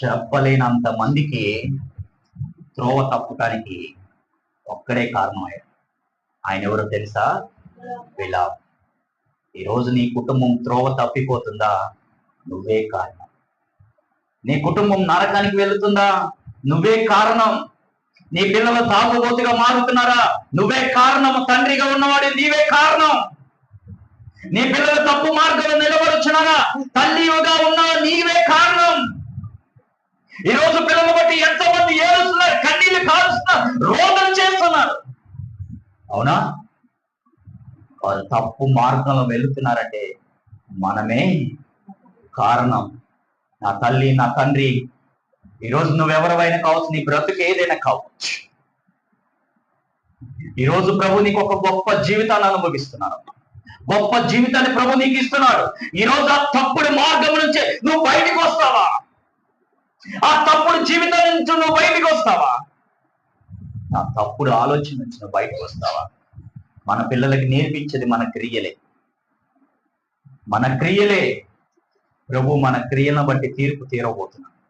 చెప్పలేనంత మందికి త్రోవ తప్పటానికి ఒక్కడే కారణం అయ్యాడు. ఆయన ఎవరో తెలుసా? బిలాము. ఈరోజు నీ కుటుంబం త్రోవ తప్పిపోతుందా? నువ్వే కారణం. నీ కుటుంబం నరకానికి వెళుతుందా? నువ్వే కారణం. నీ పిల్లలు తాగుబోతుగా మారుతున్నారా? నువ్వే కారణం. తండ్రిగా ఉన్నవాడే నీవే కారణం. నీ పిల్లలు తప్పు మార్గంలో నిలబడుచున్నారా? తల్లిగా ఉన్నావు, నీవే కారణం. ఈరోజు పిల్లలు బట్టి ఎంతో మంది ఏడుస్తున్నారు, కన్నీళ్లు కారుస్తున్నారు, రోదన చేస్తున్నారు. అవునా? వారు తప్పు మార్గంలో వెళుతున్నారంటే మనమే కారణం. నా తల్లి, నా తండ్రి, ఈరోజు నువ్వెవరైనా కావచ్చు, నీ బ్రతుకు ఏదైనా కావచ్చు. ఈరోజు ప్రభు నీకు ఒక గొప్ప జీవితాన్ని అనుభవిస్తున్నాడు. గొప్ప జీవితాన్ని ప్రభు నీకు ఇస్తున్నాడు. ఈరోజు ఆ తప్పుడు మార్గం నుంచి నువ్వు బయటికి వస్తావా? ఆ తప్పుడు జీవితం నుంచి నువ్వు బయటికి వస్తావా? ఆ తప్పుడు ఆలోచన నుంచి నువ్వు బయటకు వస్తావా? మన పిల్లలకి నేర్పించేది మన క్రియలే. మన క్రియలే. ప్రభు మన క్రియలను బట్టి తీర్పు తీరబోతున్నాడు.